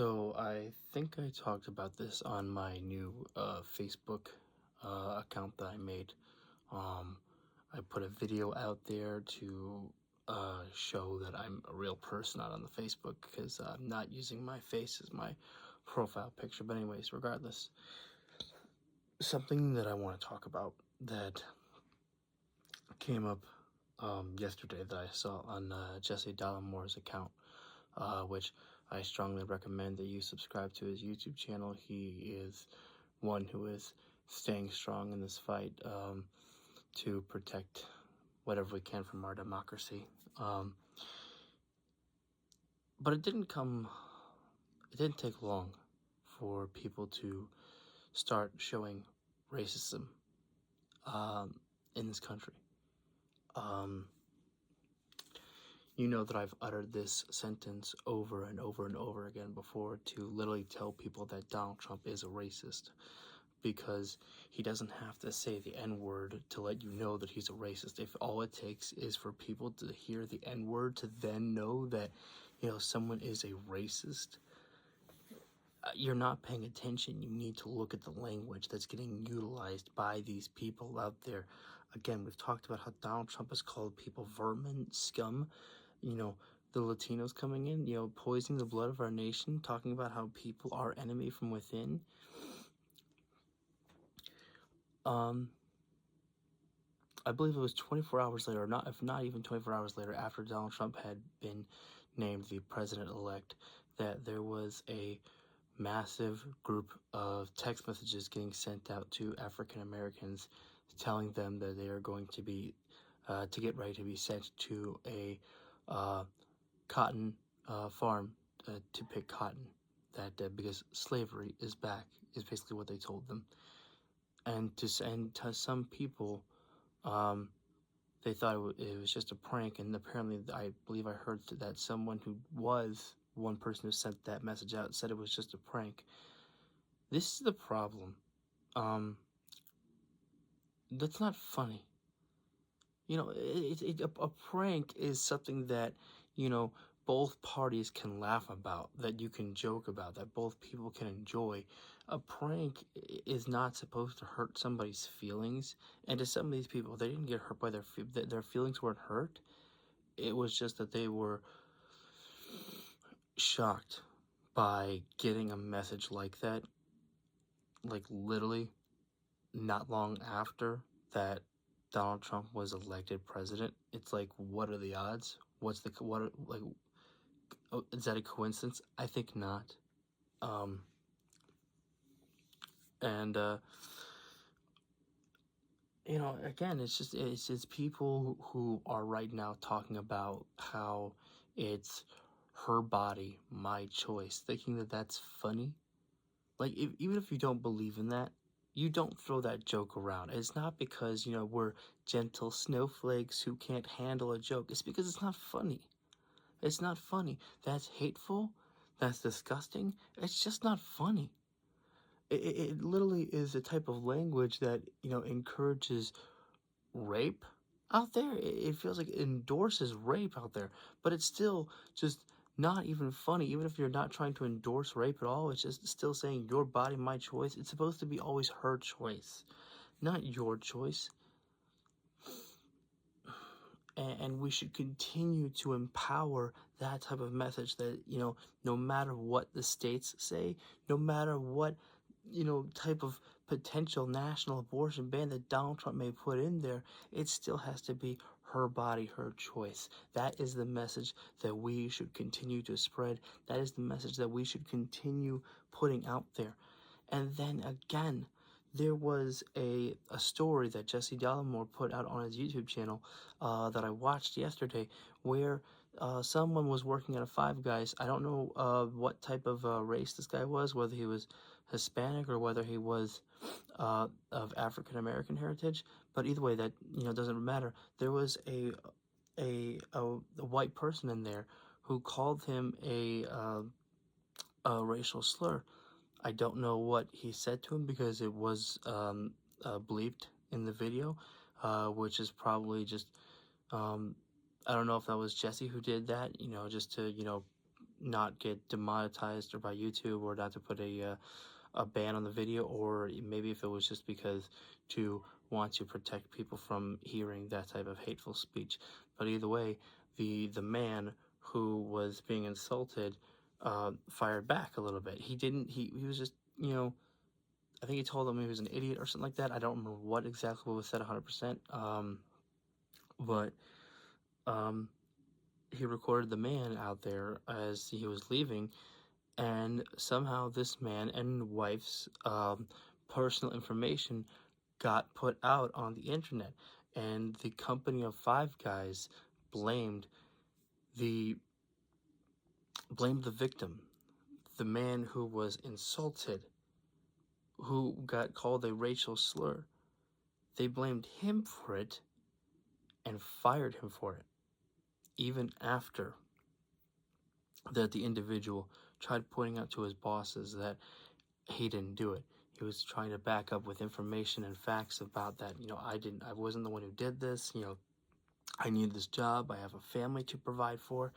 So I think I talked about this on my new Facebook account that I made. Um, I put a video out there to show that I'm a real person out on the Facebook because I'm not using my face as my profile picture. But anyways, regardless, something that I want to talk about that came up yesterday that I saw on Jesse Dallamore's account, which I strongly recommend that you subscribe to his YouTube channel. He is one who is staying strong in this fight to protect whatever we can from our democracy. But it didn't take long for people to start showing racism in this country. You know that I've uttered this sentence over and over and over again before to literally tell people that Donald Trump is a racist, because he doesn't have to say the N-word to let you know that he's a racist. If all it takes is for people to hear the N-word to then know that, someone is a racist, you're not paying attention. You need to look at the language that's getting utilized by these people out there. Again, we've talked about how Donald Trump has called people vermin, scum, the Latinos coming in, poisoning the blood of our nation, talking about how people are enemy from within. I believe it was 24 hours later, if not even 24 hours later, after Donald Trump had been named the president-elect, that there was a massive group of text messages getting sent out to African Americans telling them that they are going to be, to get ready to be sent to a cotton farm to pick cotton, because slavery is back, is basically what they told them. And to some people, they thought it was just a prank, and apparently I believe I heard that someone who was one person who sent that message out said it was just a prank. This is the problem. That's not funny. A prank is something that, both parties can laugh about, that you can joke about, that both people can enjoy. A prank is not supposed to hurt somebody's feelings. And to some of these people, they didn't get hurt by their feelings weren't hurt. It was just that they were shocked by getting a message like that, like literally not long after that Donald Trump was elected president. It's like, what are the odds? Is that a coincidence? I think not. Again, it's just people who are right now talking about how it's her body, my choice, thinking that that's funny. Like, even if you don't believe in that, you don't throw that joke around. It's not because, we're gentle snowflakes who can't handle a joke. It's because it's not funny. It's not funny. That's hateful. That's disgusting. It's just not funny. It literally is a type of language that, encourages rape out there. It feels like it endorses rape out there. But it's still just not even funny. Even if you're not trying to endorse rape at all, it's just still saying your body, my choice. It's supposed to be always her choice, not your choice. And we should continue to empower that type of message that, no matter what the states say, no matter what, type of potential national abortion ban that Donald Trump may put in there, it still has to be her body, her choice. That is the message that we should continue to spread. That is the message that we should continue putting out there. And then again, there was a story that Jesse Dallimore put out on his YouTube channel that I watched yesterday, where someone was working at a Five Guys. I don't know what type of race this guy was, whether he was Hispanic or whether he was of African American heritage. But either way, that doesn't matter. There was a white person in there who called him a racial slur. I don't know what he said to him because it was bleeped in the video, which is probably just, I don't know if that was Jesse who did that, just to, not get demonetized or by YouTube, or not to put a ban on the video, or maybe if it was just because to want to protect people from hearing that type of hateful speech. But either way, the man who was being insulted fired back a little bit. He was just, I think he told him he was an idiot or something like that. I don't remember what exactly was said 100%. But he recorded the man out there as he was leaving, and somehow this man and wife's personal information got put out on the internet, and the company of Five Guys blamed the victim, the man who was insulted, who got called a racial slur. They blamed him for it and fired him for it, even after that the individual tried pointing out to his bosses that he didn't do it. He was trying to back up with information and facts about that. I wasn't the one who did this. I need this job. I have a family to provide for.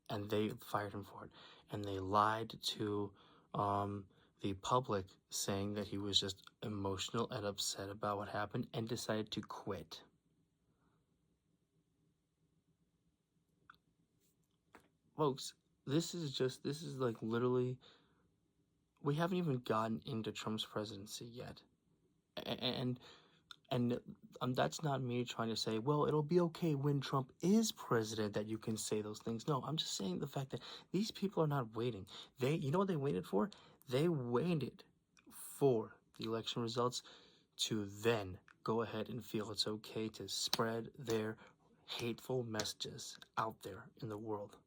And they fired him for it. And they lied to the public, saying that he was just emotional and upset about what happened and decided to quit. Folks, this is like literally, we haven't even gotten into Trump's presidency yet. And that's not me trying to say, well, it'll be okay when Trump is president that you can say those things. No, I'm just saying the fact that these people are not waiting. You know what they waited for? They waited for the election results to then go ahead and feel it's okay to spread their hateful messages out there in the world.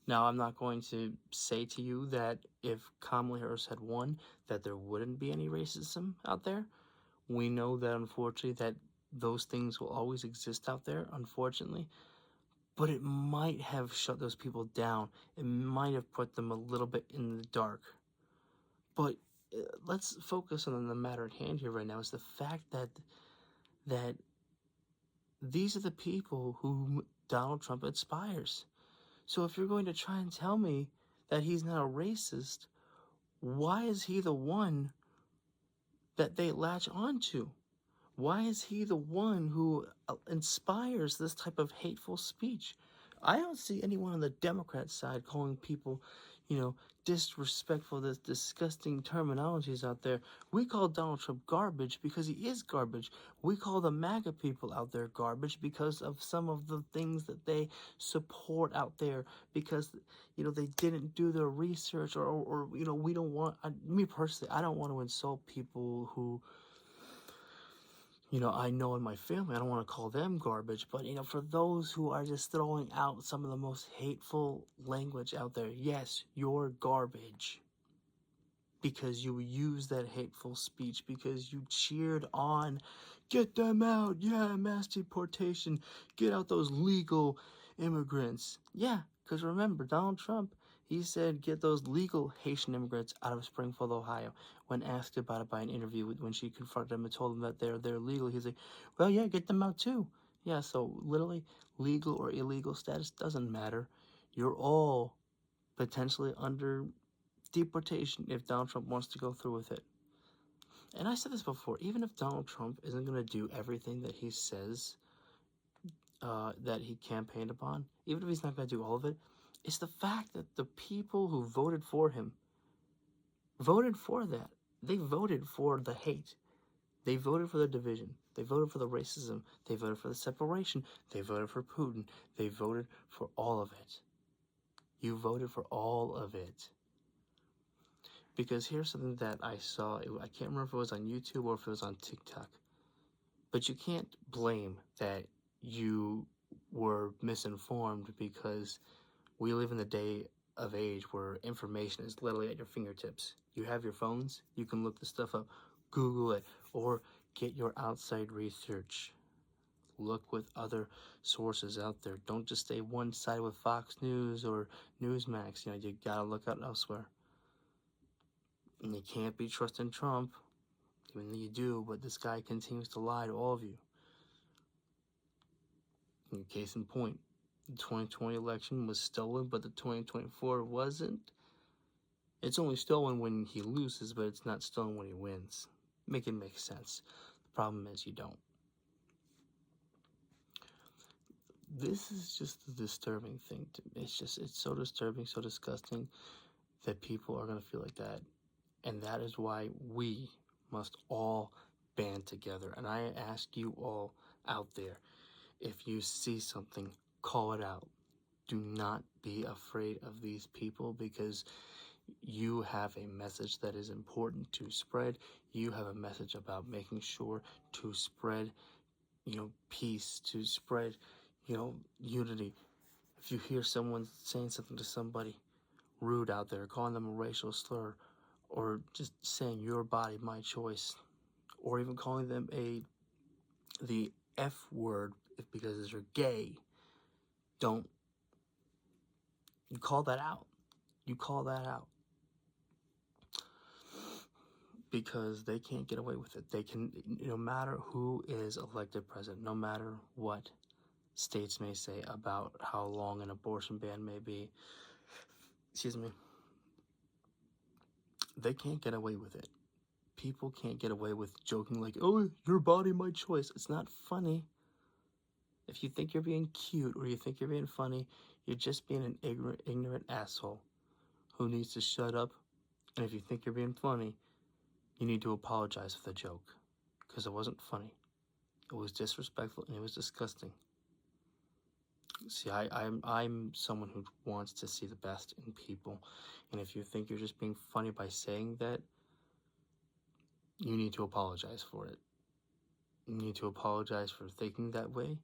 Now, I'm not going to say to you that if Kamala Harris had won, that there wouldn't be any racism out there. We know that, unfortunately, that those things will always exist out there, unfortunately. But it might have shut those people down. It might have put them a little bit in the dark. But let's focus on the matter at hand here right now, is the fact that these are the people whom Donald Trump inspires. So if you're going to try and tell me that he's not a racist, why is he the one that they latch onto? Why is he the one who inspires this type of hateful speech? I don't see anyone on the Democrat side calling people, disrespectful, this disgusting terminologies out there. We call Donald Trump garbage because he is garbage. We call the MAGA people out there garbage because of some of the things that they support out there, because, they didn't do their research, or we don't want, me personally, I don't want to insult people who, I know in my family, I don't want to call them garbage, but, for those who are just throwing out some of the most hateful language out there, yes, you're garbage. Because you used that hateful speech, because you cheered on, get them out, yeah, mass deportation, get out those legal immigrants. Yeah, because remember, Donald Trump, he said, get those legal Haitian immigrants out of Springfield, Ohio. When asked about it by an interview, when she confronted him and told him that they're legal, he's like, well, yeah, get them out too. Yeah, so literally, legal or illegal status doesn't matter. You're all potentially under deportation if Donald Trump wants to go through with it. And I said this before, even if Donald Trump isn't going to do everything that he says that he campaigned upon, even if he's not going to do all of it, it's the fact that the people who voted for him voted for that. They voted for the hate. They voted for the division. They voted for the racism. They voted for the separation. They voted for Putin. They voted for all of it. You voted for all of it. Because here's something that I saw. I can't remember if it was on YouTube or if it was on TikTok. But you can't blame that you were misinformed, because we live in the day of age where information is literally at your fingertips. You have your phones. You can look the stuff up, Google it, or get your outside research. Look with other sources out there. Don't just stay one side with Fox News or Newsmax. You gotta look out elsewhere. And you can't be trusting Trump, even though you do, but this guy continues to lie to all of you. Case in point, The 2020 election was stolen, but the 2024 wasn't. It's only stolen when he loses, but it's not stolen when he wins. Make it make sense. The problem is you don't. This is just a disturbing thing to me. It's so disturbing, so disgusting that people are going to feel like that. And that is why we must all band together. And I ask you all out there, if you see something, call it out. Do not be afraid of these people, because you have a message that is important to spread. You have a message about making sure to spread, peace, to spread, unity. If you hear someone saying something to somebody rude out there, calling them a racial slur, or just saying your body, my choice, or even calling them the F word because they're gay, you call that out. You call that out. Because they can't get away with it. They can, no matter who is elected president, no matter what states may say about how long an abortion ban may be, they can't get away with it. People can't get away with joking like, oh, your body, my choice. It's not funny. If you think you're being cute or you think you're being funny, you're just being an ignorant asshole who needs to shut up. And if you think you're being funny, you need to apologize for the joke, because it wasn't funny. It was disrespectful and it was disgusting. See, I'm someone who wants to see the best in people, and if you think you're just being funny by saying that, you need to apologize for it. You need to apologize for thinking that way.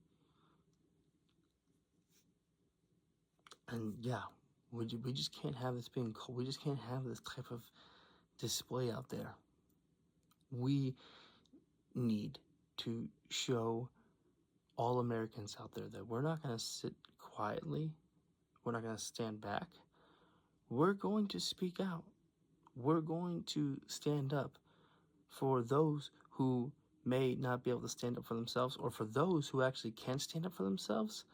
And yeah, we just can't have this being cool. We just can't have this type of display out there. We need to show all Americans out there that we're not going to sit quietly. We're not going to stand back. We're going to speak out. We're going to stand up for those who may not be able to stand up for themselves, or for those who actually can stand up for themselves.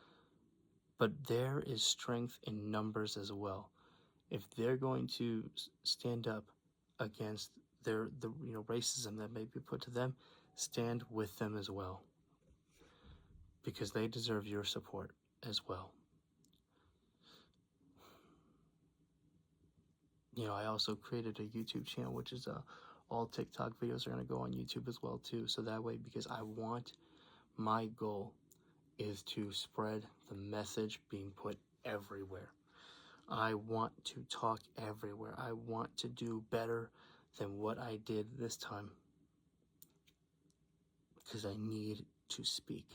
But there is strength in numbers as well. If they're going to stand up against the racism that may be put to them, stand with them as well, because they deserve your support as well. I also created a YouTube channel, which is all TikTok videos are going to go on YouTube as well too. So that way, because my goal is to spread the message being put everywhere. I want to talk everywhere. I want to do better than what I did this time, because I need to speak.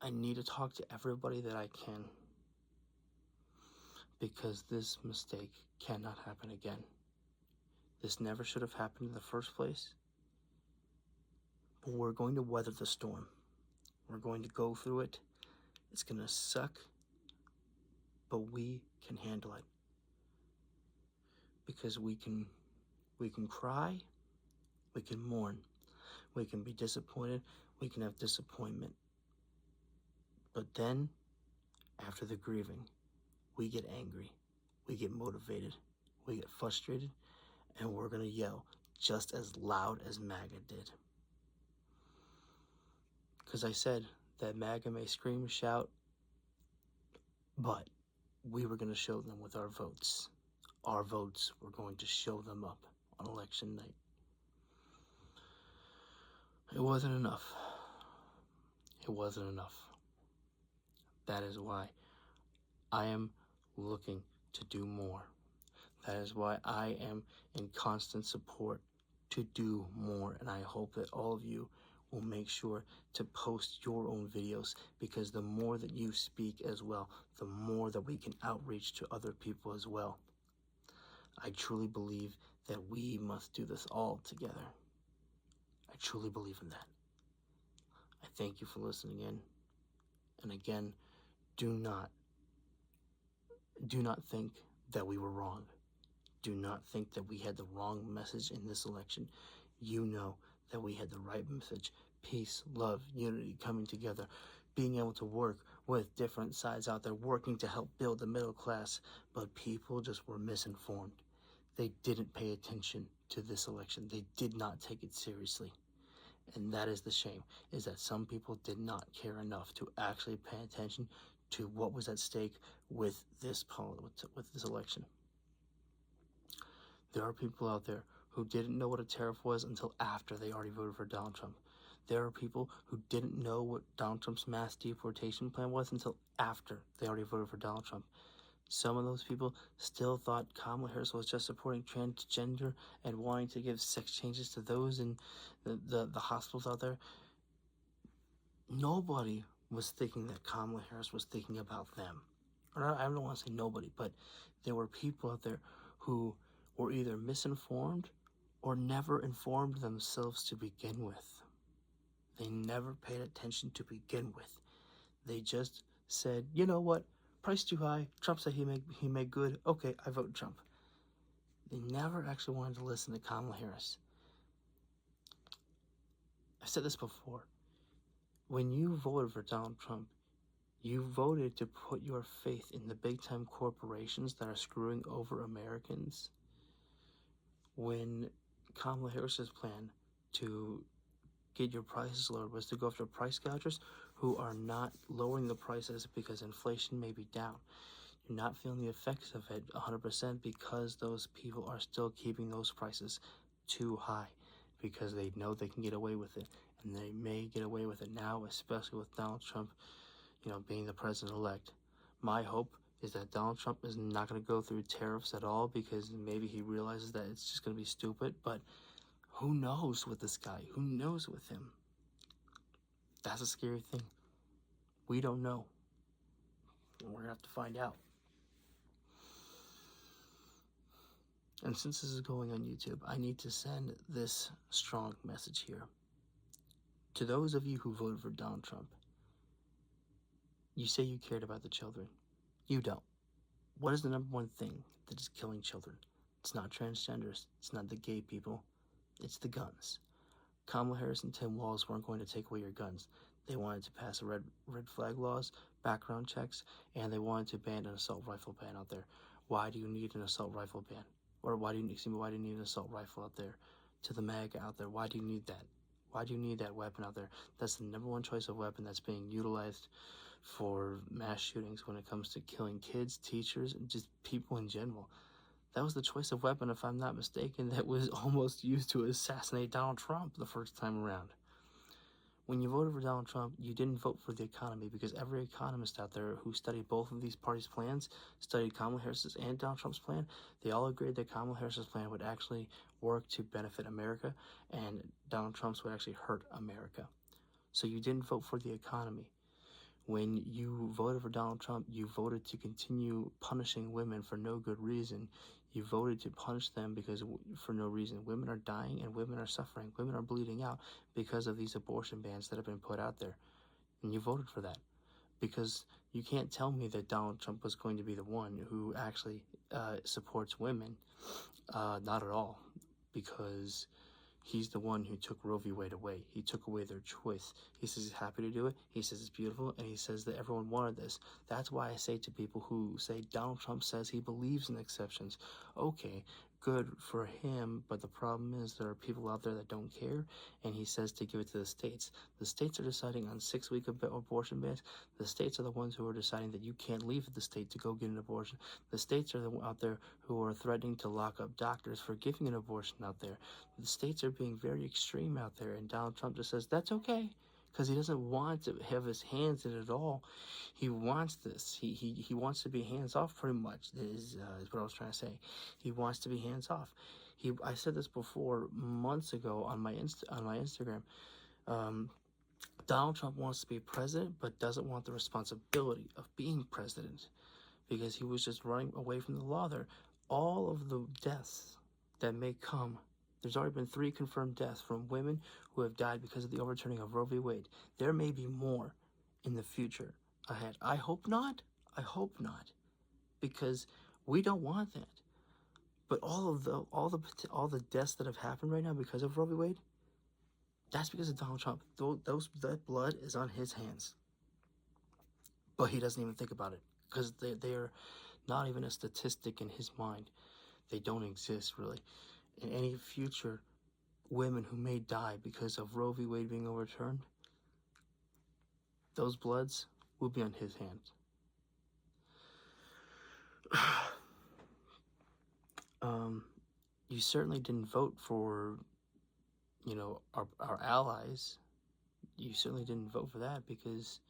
I need to talk to everybody that I can, because this mistake cannot happen again. This never should have happened in the first place. But we're going to weather the storm. We're going to go through it. It's going to suck, but we can handle it. Because we can cry, we can mourn, we can be disappointed, we can have disappointment. But then, after the grieving, we get angry, we get motivated, we get frustrated, and we're going to yell just as loud as MAGA did. Because I said that MAGA may scream, shout, but we were going to show them with our votes. Our votes were going to show them up on election night. It wasn't enough. It wasn't enough. That is why I am looking to do more. That is why I am in constant support to do more. And I hope that all of you will make sure to post your own videos, because the more that you speak as well, the more that we can outreach to other people as well. I truly believe that we must do this all together. I truly believe in that. I thank you for listening in. And again, do not think that we were wrong. Do not think that we had the wrong message in this election. You know that we had the right message. Peace, love, unity, coming together, being able to work with different sides out there working to help build the middle class, but people just were misinformed. They didn't pay attention to this election. They did not take it seriously. And that is the shame, is that some people did not care enough to actually pay attention to what was at stake with this election. There are people out there who didn't know what a tariff was until after they already voted for Donald Trump. There are people who didn't know what Donald Trump's mass deportation plan was until after they already voted for Donald Trump. Some of those people still thought Kamala Harris was just supporting transgender and wanting to give sex changes to those in the hospitals out there. Nobody was thinking that Kamala Harris was thinking about them. I don't want to say nobody, but there were people out there who were either misinformed or never informed themselves to begin with. They never paid attention to begin with. They just said, you know what, price too high, Trump said he made good, okay, I vote Trump. They never actually wanted to listen to Kamala Harris. I've said this before. When you voted for Donald Trump, you voted to put your faith in the big-time corporations that are screwing over Americans. When Kamala Harris's plan to get your prices lowered was to go after price gougers who are not lowering the prices because inflation may be down. You're not feeling the effects of it 100% because those people are still keeping those prices too high because they know they can get away with it, and they may get away with it now, especially with Donald Trump, being the president-elect. My hope is that Donald Trump is not going to go through tariffs at all because maybe he realizes that it's just going to be stupid, but who knows with this guy? Who knows with him? That's a scary thing. We don't know. We're going to have to find out. And since this is going on YouTube, I need to send this strong message here. To those of you who voted for Donald Trump, you say you cared about the children. You don't. What is the number one thing that is killing children? It's not transgenders. It's not the gay people. It's the guns. Kamala Harris and Tim Walz weren't going to take away your guns. They wanted to pass red flag laws, background checks, and they wanted to ban an assault rifle ban out there. Why do you need an assault rifle ban? Or why do you need an assault rifle out there? To the MAGA out there, why do you need that? Why do you need that weapon out there? That's the number one choice of weapon that's being utilized for mass shootings when it comes to killing kids, teachers, and just people in general. That was the choice of weapon, if I'm not mistaken, that was almost used to assassinate Donald Trump the first time around. When you voted for Donald Trump, you didn't vote for the economy because every economist out there who studied both of these parties' plans, studied Kamala Harris's and Donald Trump's plan, they all agreed that Kamala Harris's plan would actually work to benefit America and Donald Trump's would actually hurt America. So you didn't vote for the economy. When you voted for Donald Trump, you voted to continue punishing women for no good reason. You voted to punish them because for no reason. Women are dying and women are suffering. Women are bleeding out because of these abortion bans that have been put out there. And you voted for that because you can't tell me that Donald Trump was going to be the one who actually supports women. Not at all, because he's the one who took Roe v. Wade away. He took away their choice. He says he's happy to do it. He says it's beautiful, and he says that everyone wanted this. That's why I say to people who say Donald Trump says he believes in exceptions. Okay, good for him, but the problem is there are people out there that don't care, and he says to give it to the states. The states are deciding on 6-week abortion bans. The states are the ones who are deciding that you can't leave the state to go get an abortion. The states are the out there who are threatening to lock up doctors for giving an abortion out there. The states are being very extreme out there, and Donald Trump just says that's okay because he doesn't want to have his hands in it at all. He wants this. He wants to be hands off pretty much is what I was trying to say. He wants to be hands off. I said this before months ago on my Instagram. Donald Trump wants to be president but doesn't want the responsibility of being president because he was just running away from the law there. All of the deaths that may come, there's already been 3 confirmed deaths from women who have died because of the overturning of Roe v. Wade. There may be more in the future ahead. I hope not. I hope not, because we don't want that. But all the deaths that have happened right now because of Roe v. Wade, that's because of Donald Trump. That blood is on his hands. But he doesn't even think about it because they're not even a statistic in his mind. They don't exist, really. And any future women who may die because of Roe v. Wade being overturned, those bloods will be on his hands. You certainly didn't vote for, our allies. You certainly didn't vote for that because,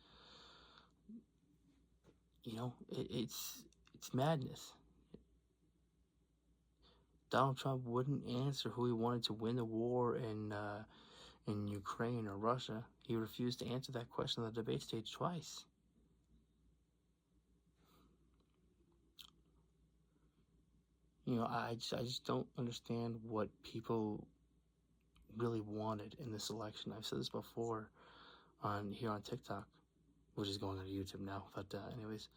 it's madness. Donald Trump wouldn't answer who he wanted to win the war in Ukraine or Russia. He refused to answer that question on the debate stage twice. I just don't understand what people really wanted in this election. I've said this before here on TikTok, which is going on YouTube now. But anyways,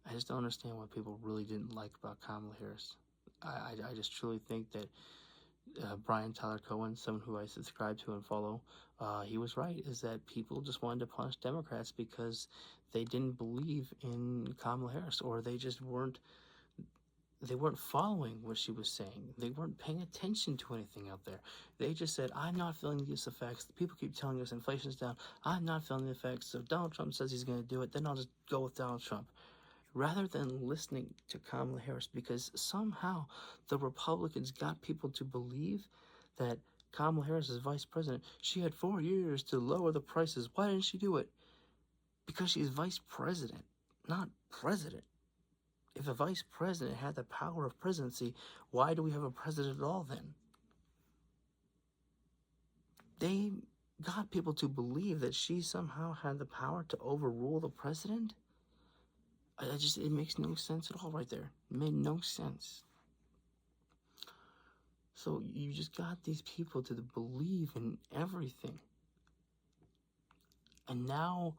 I just don't understand what people really didn't like about Kamala Harris. I just truly think that Brian Tyler Cohen, someone who I subscribe to and follow, he was right, is that people just wanted to punish Democrats because they didn't believe in Kamala Harris, or they just weren't following what she was saying. They weren't paying attention to anything out there. They just said, I'm not feeling these effects. People keep telling us inflation's down. I'm not feeling the effects. So Donald Trump says he's going to do it, then I'll just go with Donald Trump. Rather than listening to Kamala Harris, because somehow the Republicans got people to believe that Kamala Harris is vice president. She had 4 years to lower the prices. Why didn't she do it? Because she's vice president, not president. If a vice president had the power of presidency, why do we have a president at all then? They got people to believe that she somehow had the power to overrule the president. It makes no sense at all right there. It made no sense. So you just got these people to believe in everything. And now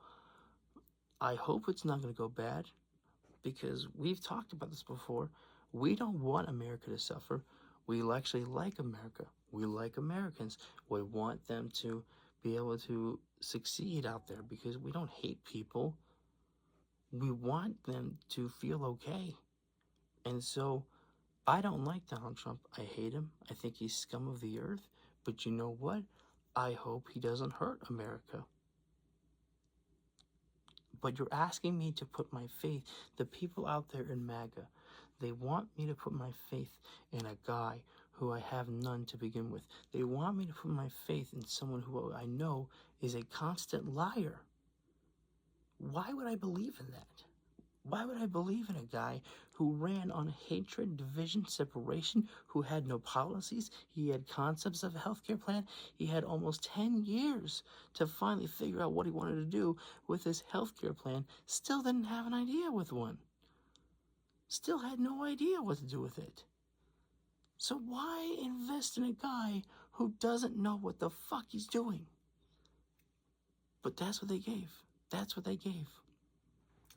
I hope it's not going to go bad, because we've talked about this before. We don't want America to suffer. We actually like America. We like Americans. We want them to be able to succeed out there because we don't hate people. We want them to feel okay. And so I don't like Donald Trump. I hate him. I think he's scum of the earth. But you know what? I hope he doesn't hurt America. But you're asking me to put my faith, the people out there in MAGA, they want me to put my faith in a guy who I have none to begin with. They want me to put my faith in someone who I know is a constant liar. Why would I believe in that? Why would I believe in a guy who ran on hatred, division, separation, who had no policies? He had concepts of a healthcare plan. He had almost 10 years to finally figure out what he wanted to do with his healthcare plan. Still didn't have an idea with one. Still had no idea what to do with it. So why invest in a guy who doesn't know what the fuck he's doing? But that's what they gave. That's what they gave.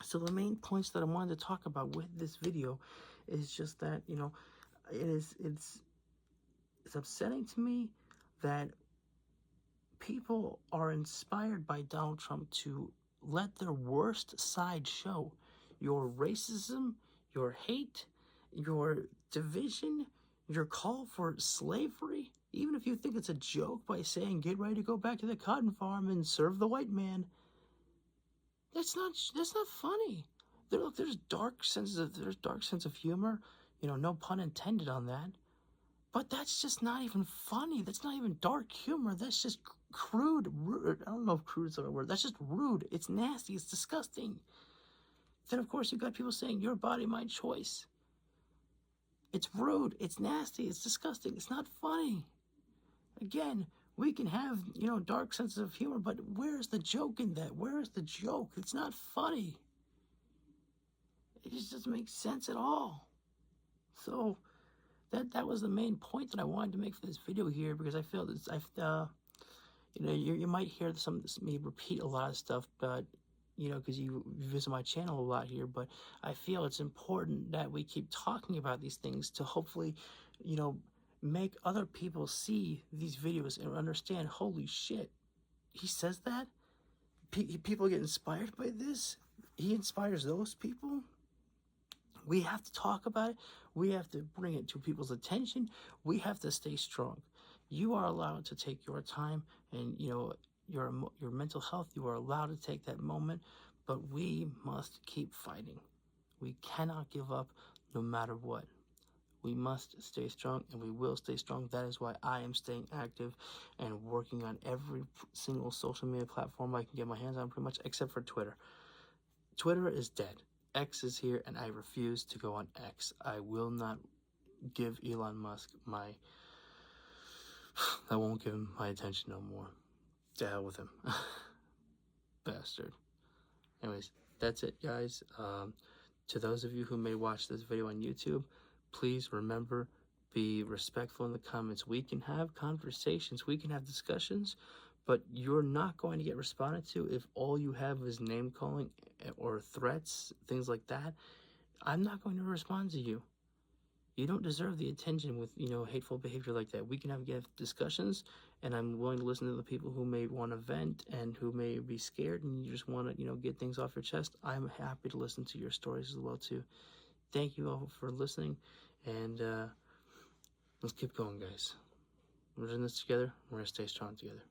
So the main points that I wanted to talk about with this video is just that, it's upsetting to me that people are inspired by Donald Trump to let their worst side show. Your racism, your hate, your division, your call for slavery. Even if you think it's a joke by saying, get ready to go back to the cotton farm and serve the white man. That's not funny. There's dark sense of humor, no pun intended on that. But that's just not even funny. That's not even dark humor. That's just crude, rude. I don't know if crude is the right word. That's just rude. It's nasty. It's disgusting. Then of course you've got people saying your body, my choice. It's rude. It's nasty. It's disgusting. It's not funny. Again, we can have, dark senses of humor, but where's the joke in that? Where's the joke? It's not funny. It just doesn't make sense at all. So that was the main point that I wanted to make for this video here, because I feel that you might hear me repeat a lot of stuff, but because you visit my channel a lot here, but I feel it's important that we keep talking about these things to hopefully, make other people see these videos and understand, holy shit, he says that? People get inspired by this? he inspires those people. We have to talk about it. We have to bring it to people's attention. We have to stay strong. You are allowed to take your time and, your mental health. You are allowed to take that moment, but we must keep fighting. We cannot give up no matter what. We must stay strong, and we will stay strong. That is why I am staying active and working on every single social media platform I can get my hands on, pretty much, except for Twitter. Twitter is dead. X is here, and I refuse to go on X. I will not give Elon Musk I won't give him my attention no more. To hell with him. Bastard. Anyways, that's it, guys. To those of you who may watch this video on YouTube, please remember, be respectful in the comments. We can have conversations, we can have discussions, but you're not going to get responded to if all you have is name calling or threats, things like that. I'm not going to respond to you. You don't deserve the attention with, hateful behavior like that. We can have discussions, and I'm willing to listen to the people who may want to vent and who may be scared and you just want to, get things off your chest. I'm happy to listen to your stories as well, too. Thank you all for listening, and let's keep going, guys. We're in this together. We're going to stay strong together.